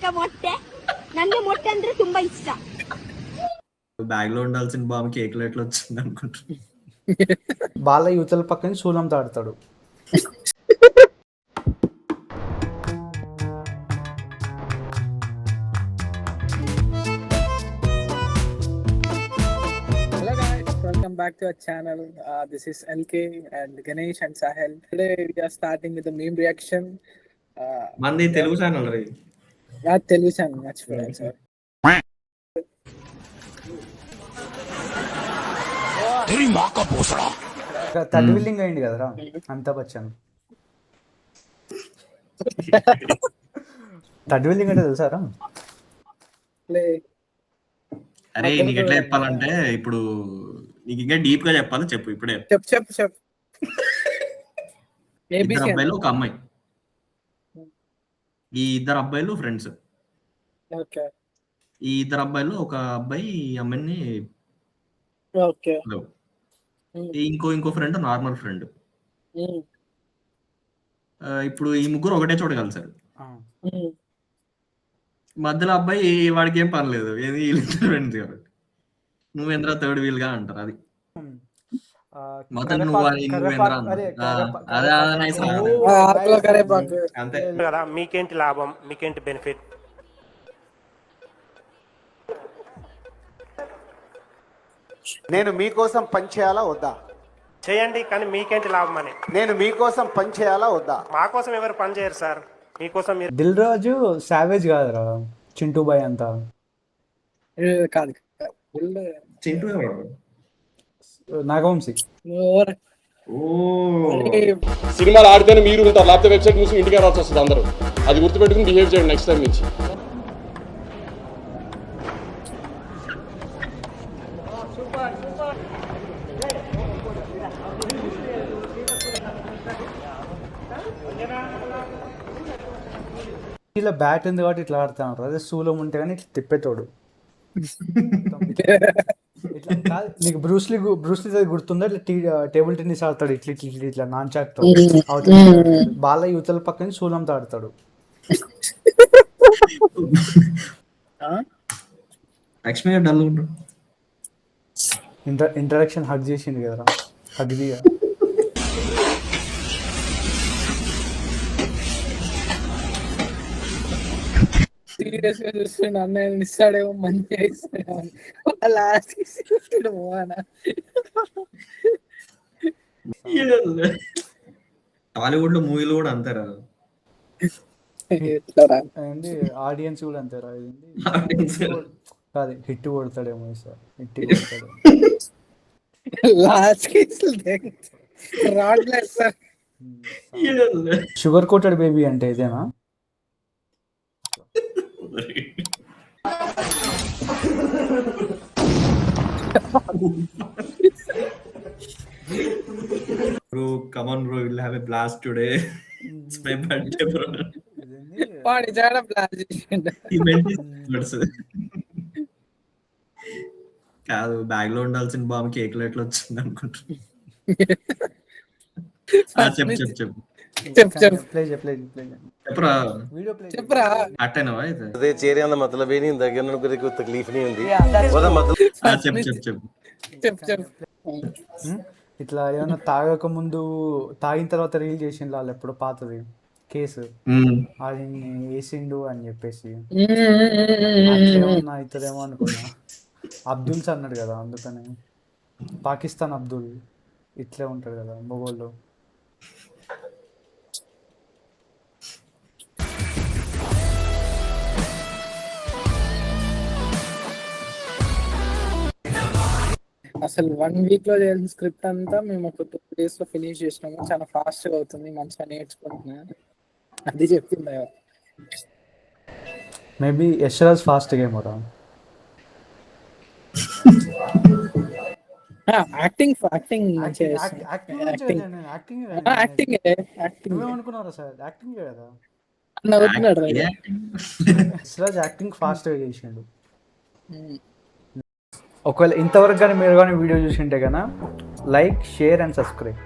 ಚಿಕ್ಕ ಮೊಟ್ಟೆ, ನನಗೆ ಮೊಟ್ಟೆ ಅಂದ್ರೆ ತುಂಬಾ ಇಷ್ಟ. బ్యాగ్ లో ఉండాల్సిన బాంబు కేక్ లో ఎట్లా వచ్చింది అనుకుంటా. బాల యువతల పక్కన శూలం తాడతాడు. Hello guys, welcome back to our channel. This is LK and Ganesh and Sahel. Today we are starting with the meme reaction. మంది తెలుగు ఛానల్ రే. Telugu channel, మర్చిపోయాను సార్. థర్డ్ బిల్డింగ్ అయింది కదరా అమితాబ్ బచ్చన్. థర్డ్ బిల్డింగ్ అంటే తెలుసారా? అరే నీకు ఎట్లా చెప్పాలంటే ఇప్పుడు నీకు ఇంకా డీప్ గా చెప్పాలి, చెప్పు ఇప్పుడే. చెప్పు. ఇద్దరు అబ్బాయిలు ఒక అమ్మాయి, ఈ ఇద్దరు అబ్బాయిలు ఫ్రెండ్స్. ఓకే. ఈ ఇద్దరు అబ్బాయిలు ఒక అబ్బాయి ఈ అమ్మాయిని, ఓకే. ఇంకో ఫ్రెండ్ నార్మల్ ఫ్రెండ్. ఇప్పుడు ఈ ముగ్గురు ఒకటే చోట కలిసారు. మధ్యలో అబ్బాయి వాడికి ఏం పని లేదు, ఏది ఫ్రెండ్స్ కాబట్టి నువ్వేంద్రా థర్డ్ వీల్ గా అంటారు. అది మొత్తం నువ్వేంద్రా అంతే కదా. మీకేంటి లాభం, మీకేంటి బెనిఫిట్? నేను మీకోసం పని చేయాలా వద్దా? చేయండి, కానీ మీకేంటి లాభం అని. నేను మీకోసం పని చేయాలా వద్దా? మా కోసం ఎవరు పని చేయరు సార్, మీకోసం మీరు. దిల్ రాజు సావేజ్ కాదురా, చింటూ బాయ్ అంతా కాదు. చింటూ నాగవంశీ. సినిమాలు ఆడితేనే మీరు ఉంటారు, లేకపోతే వెబ్సైట్ మూసి ఇంటికి రావాల్సి వస్తుంది అందరూ. అది గుర్తుపెట్టుకుని బిహేవ్ చేయండి నెక్స్ట్ టైం నుంచి. ఇలా బ్యాట్ ఉంది కాబట్టి ఇట్లా ఆడుతున్నారు. అదే శూలం ఉంటే కానీ ఇట్లా తిప్పేతోడు. ఇట్లా కాదు, నీకు బ్రూస్లీ గుర్తుందా? ఇట్లా టేబుల్ టెన్నిస్ ఆడతాడు, ఇట్లా నాన్ చాక్ తో. బాల యువతల పక్కన శూలం తాడతాడు. లక్ష్మి డల్ ఇంట్రడక్షన్ హగ్ చేసింది కదరా, హగ్ దిగా. సీరియస్ గా చూస్తుండే అన్నయ్య ఇస్తాడేమో, మంచిగా ఇస్తాడేమో. లాస్ట్ టాలీవుడ్ లో మూవీలు కూడా అంతారా, ఆడియన్స్ కూడా అంతారా. కాదు, హిట్ కొడతాడేమో సార్, హిట్ కొడతాడు. షుగర్ కోటెడ్ బేబీ అంటే ఇదేనా? Bro, come on bro, we'll have a blast today. It's my birthday bro. వాడి జాడ ప్లాన్ చేసిండు. కాదు, బ్యాగ్ లో ఉండాల్సిన బాంబు కేక్ లో ఎట్లా వచ్చింది అనుకుంటా. చెప్పరా. అట్టేనా అయితే? मतलब ही नहीं दगे उनको कोई तकलीफ नहीं होती। చెప్పు. ఇట్లా ఏమైనా తాగక ముందు తాగిన తర్వాత రీల్ చేసిండు వాళ్ళు ఎప్పుడు, పాతది కేసు, అది వేసిండు అని చెప్పేసి ఏమన్నా అవుతుందేమో అనుకున్నా. అబ్దుల్స్ అన్నాడు కదా, అందుకని. పాకిస్తాన్ అబ్దుల్ ఇట్లే ఉంటాడు కదా మొగోళ్ళు. అసలు 1 వీక్ లో చేయాల్సిన స్క్రిప్ట్ అంతా మేము ఒక 2 days లో ఫినిష్ చేసినాము. చాలా ఫాస్ట్ గా అవుతుంది, మంచిగా నేర్చుకుంటున్నా. అది చెప్పింది. మేబీ యశ్రాజ్ ఫాస్ట్ గేమ్ రా. యాక్టింగ్ నువ్వేమనుకున్నారా సార్? యాక్టింగ్ కదా, నవ్వుతున్నాడు. యశ్రాజ్ యాక్టింగ్ ఫాస్ట్ గా చేసిండు. ఒకవేళ ఇంతవరకు కానీ మీరు కానీ వీడియో చూసింటే కన్నా లైక్, షేర్ అండ్ సబ్స్క్రైబ్.